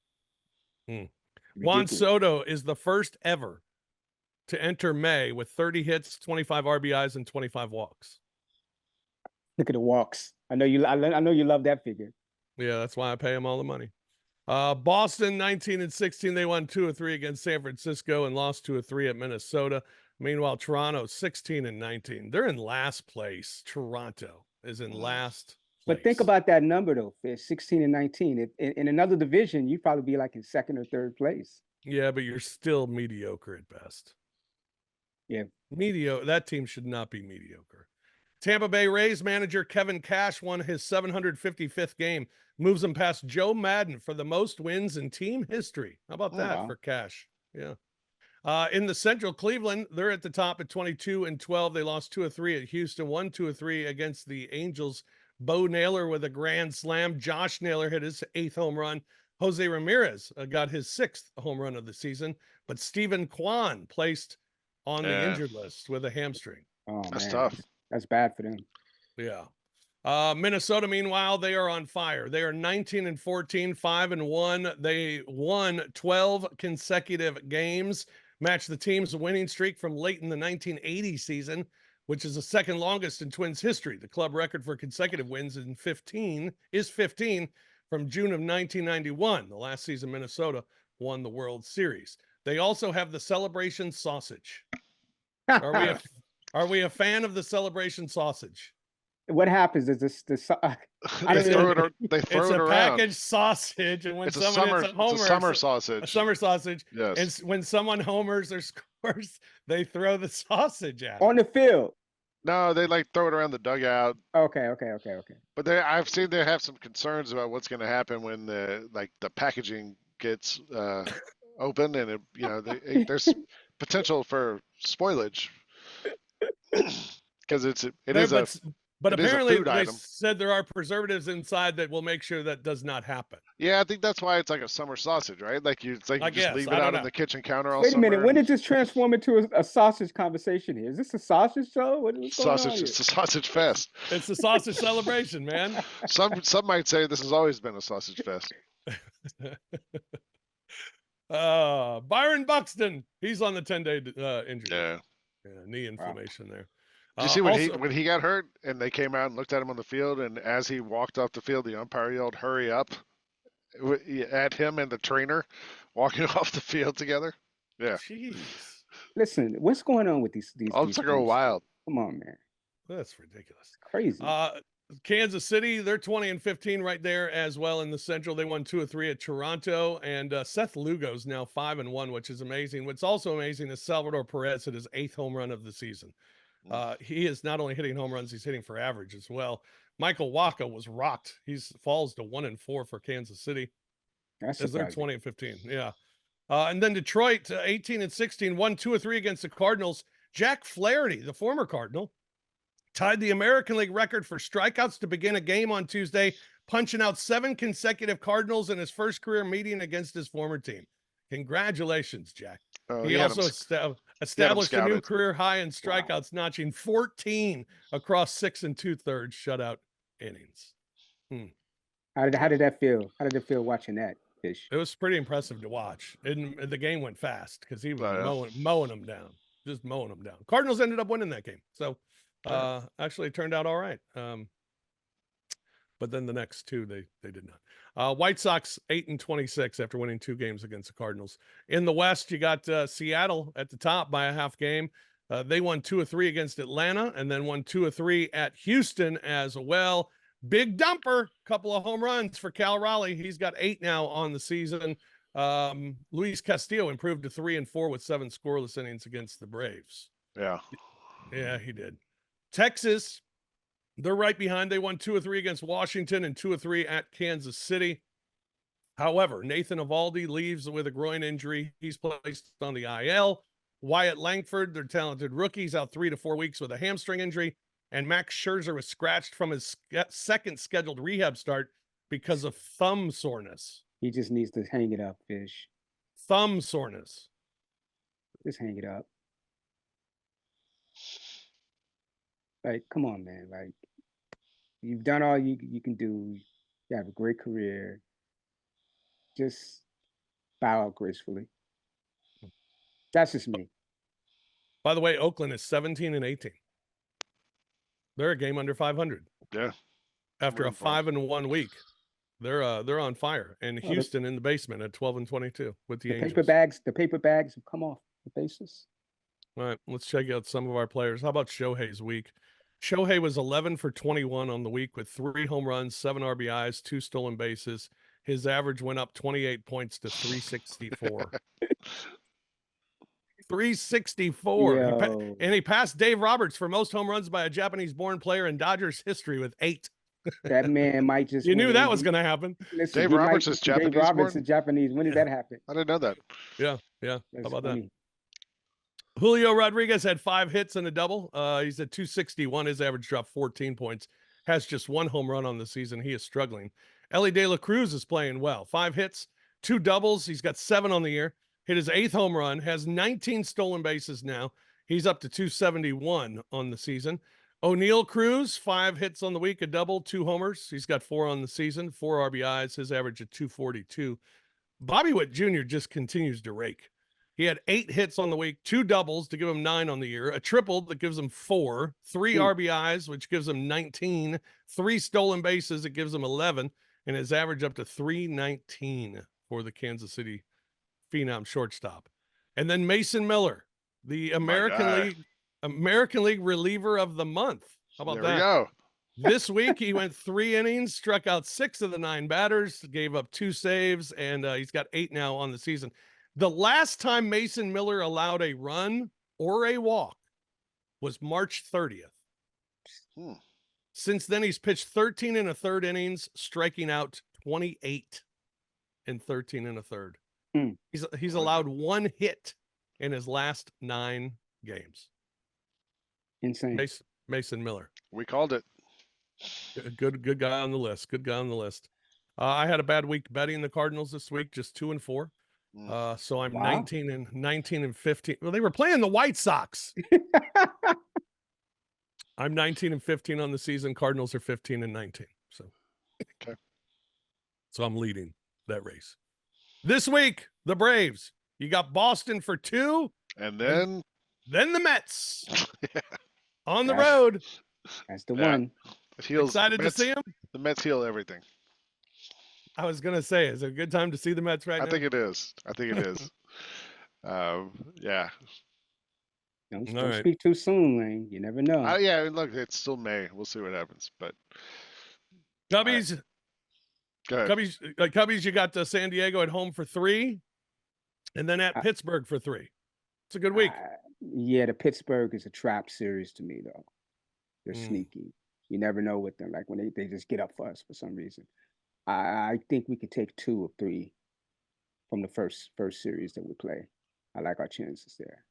Juan Soto is the first ever to enter May with 30 hits, 25 RBIs, and 25 walks. Look at the walks. I know you love that figure. Yeah, that's why I pay him all the money. Boston 19-16. They won 2 of 3 against San Francisco and lost 2 of 3 at Minnesota. Meanwhile, Toronto 16-19. They're in last place. Toronto is in last place. But think about that number though, Fish, 16-19. In another division, you'd probably be like in 2nd or 3rd place. Yeah, but you're still mediocre at best. Yeah. That team should not be mediocre. Tampa Bay Rays manager Kevin Cash won his 755th game, moves him past Joe Madden for the most wins in team history. How about that for Cash? Yeah. In the Central, Cleveland, they're at the top at 22-12. They lost 2 of 3 at Houston, won 2 of 3 against the Angels. Bo Naylor with a grand slam. Josh Naylor hit his 8th home run. Jose Ramirez got his 6th home run of the season, but Stephen Kwan placed on the injured list with a hamstring. Oh, that's man. tough. That's bad for them. Yeah. Minnesota, meanwhile, they are on fire. They are 19-14, 5-1. They won 12 consecutive games, matched the team's winning streak from late in the 1980 season, which is the 2nd longest in Twins history. The club record for consecutive wins is 15, from June of 1991, the last season Minnesota won the World Series. They also have the celebration sausage. Are we a fan of the celebration sausage? What happens is this they throw it around. It's a packaged sausage, and when it's someone hits a homer, it's a summer sausage. A summer sausage. Yes. And when someone homers or scores, they throw the sausage at on the field. No, they like throw it around the dugout. Okay. But I've seen they have some concerns about what's going to happen when the packaging gets open, and there's potential for spoilage because but apparently they item. said there are preservatives inside that will make sure that does not happen. Yeah, I think that's why it's like a summer sausage, right? You just leave it out on the kitchen counter all Wait a summer. minute, when did this transform into a sausage conversation here? Is this a sausage show? What's going on here? It's a sausage fest. It's a sausage celebration, man. Some might say this has always been a sausage fest. Byron Buxton, he's on the 10-day injury. Yeah, knee inflammation there. Did you see when he got hurt and they came out and looked at him on the field, and as he walked off the field, the umpire yelled, "Hurry up," at him and the trainer walking off the field together? Yeah. Jeez. Listen, what's going on with these? All it's go wild. Come on, man. That's ridiculous. Crazy. Kansas City, they're 20-15 right there as well in the Central. They won 2 of 3 at Toronto, and Seth Lugo's now 5-1, which is amazing. What's also amazing is Salvador Perez hit his 8th home run of the season. He is not only hitting home runs, he's hitting for average as well. Michael Wacha was rocked. He falls to 1-4 for Kansas City. That's as they're 20-15. Yeah. And then Detroit, 18-16, won 2 of 3 against the Cardinals. Jack Flaherty, the former Cardinal, tied the American League record for strikeouts to begin a game on Tuesday, punching out 7 consecutive Cardinals in his first career meeting against his former team. Congratulations, Jack. He also established a new career high in strikeouts, notching 14 across 6 2/3 shutout innings. How did that feel? How did it feel watching that, Fish? It was pretty impressive to watch. The game went fast because he was mowing them down, just mowing them down. Cardinals ended up winning that game, so actually it turned out all right. But then the next 2 they did not. White Sox 8-26 after winning 2 games against the Cardinals. In the West, you got Seattle at the top by a half game. They won 2 of 3 against Atlanta, and then won 2 of 3 at Houston as well. Big dumper, couple of home runs for Cal Raleigh. He's got 8 now on the season. Luis Castillo improved to 3-4 with 7 scoreless innings against the Braves. Yeah, he did. Texas, they're right behind. They won 2 of 3 against Washington and 2 of 3 at Kansas City. However, Nathan Eovaldi leaves with a groin injury. He's placed on the IL. Wyatt Langford, their talented rookies, out 3 to 4 weeks with a hamstring injury. And Max Scherzer was scratched from his second scheduled rehab start because of thumb soreness. He just needs to hang it up, Fish. Thumb soreness. Just hang it up. Like, come on, man. Like, you've done all you can do. You have a great career. Just bow out gracefully. That's just me. By the way, Oakland is 17-18. They're a game under 500. Yeah. After a 5-1 week, they're on fire. And Houston in the basement at 12-22 with the Angels. The paper bags have come off the bases. All right, let's check out some of our players. How about Shohei's week? Shohei was 11 for 21 on the week with 3 home runs, 7 RBIs, 2 stolen bases. His average went up 28 points to 364. 364. And he passed Dave Roberts for most home runs by a Japanese-born player in Dodgers history with 8. That man might just. You knew that was going to happen. Listen, Dave Roberts is Japanese. Dave Roberts is Japanese. When did that happen? I didn't know that. Yeah. How about that? Julio Rodriguez had 5 hits and a double. He's at 261. His average dropped 14 points. Has just 1 home run on the season. He is struggling. Ellie De La Cruz is playing well. 5 hits, 2 doubles. He's got 7 on the year. Hit his 8th home run. Has 19 stolen bases now. He's up to 271 on the season. O'Neal Cruz, 5 hits on the week, a double, 2 homers. He's got 4 on the season, 4 RBIs. His average at 242. Bobby Witt Jr. just continues to rake. He had 8 hits on the week, 2 doubles to give him 9 on the year, a triple that gives him 4, 3 RBIs, which gives him 19, 3 stolen bases, it gives him 11. and his average up to 319 for the Kansas City Phenom shortstop. And then Mason Miller, the American League reliever of the month. How about that? There we go. This week, he went 3 innings, struck out 6 of the 9 batters, gave up 2 saves, and he's got 8 now on the season. The last time Mason Miller allowed a run or a walk was March 30th. Since then, he's pitched 13 1/3 innings, striking out 28 in 13 1/3. He's allowed 1 hit in his last 9 games. Insane. Mason Miller. We called it. Good guy on the list. Good guy on the list. I had a bad week betting the Cardinals this week, just 2 and 4. So I'm 19 and 15. Well, they were playing the White Sox. I'm 19 and 15 on the season. Cardinals are 15 and 19. So, okay. So I'm leading that race. This week, the Braves. You got Boston for 2, and then the Mets on the road. That's the one. Excited to see him. The Mets heal everything. I was gonna say, is it a good time to see the Mets right now? I think it is. Yeah. Don't speak too soon, Lane. You never know. Yeah, look, it's still May. We'll see what happens. But Cubbies, go ahead. Cubbies, you got San Diego at home for 3, and then at Pittsburgh for 3. It's a good week. Yeah, the Pittsburgh is a trap series to me, though. They're sneaky. You never know with them. Like when they just get up for us for some reason. I think we could take 2 or 3 from the first series that we play. I like our chances there.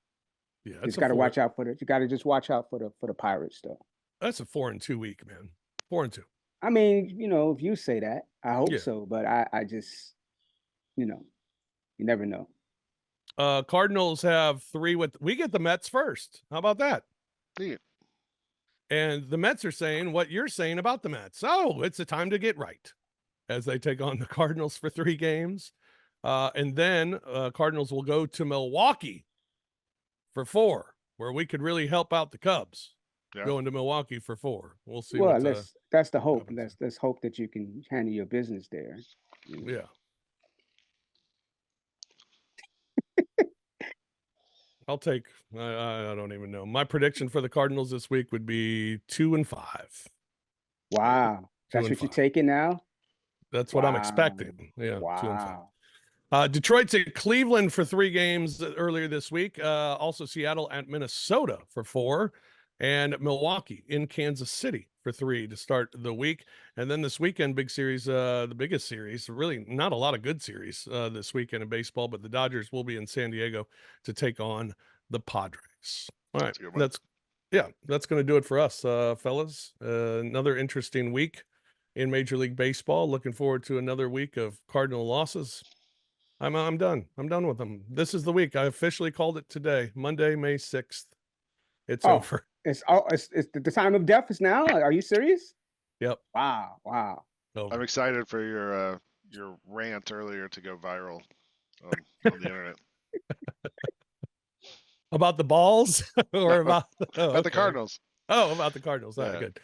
Yeah, you got to watch out for You got to just watch out for the Pirates, though. That's a 4-2 week, man. 4-2. I mean, if you say that, I hope so. But I just, you never know. Cardinals have 3 we get the Mets first. How about that? Yeah. And the Mets are saying what you're saying about the Mets. Oh, it's a time to get right as they take on the Cardinals for 3 games. And then Cardinals will go to Milwaukee for 4, where we could really help out the Cubs. Going to Milwaukee for 4. We'll see. Well, that's the hope. Let's hope that you can handle your business there. Yeah. I'll take, I don't even know. My prediction for the Cardinals this week would be 2 and 5. Wow. That's what you're taking now? That's what I'm expecting. Yeah. Wow. 2 and 5. Detroit's at Cleveland for 3 games earlier this week. Also Seattle at Minnesota for 4, and Milwaukee in Kansas City for 3 to start the week. And then this weekend, big series, the biggest series, really not a lot of good series this weekend in baseball, but the Dodgers will be in San Diego to take on the Padres. All right. That's going to do it for us, fellas. Another interesting week in Major League Baseball. Looking forward to another week of Cardinal losses. I'm done. I'm done with them. This is the week. I officially called it today, Monday, May 6th. It's over. It's the time of death is now. Are you serious? Yep. Wow. Over. I'm excited for your rant earlier to go viral on the internet. About the balls or about the Cardinals? Oh, about the Cardinals. All right, good.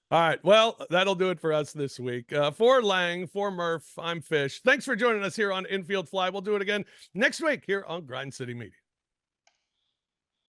All right. Well, that'll do it for us this week. For Lang, for Murph, I'm Fish. Thanks for joining us here on Infield Fly. We'll do it again next week here on Grind City Media.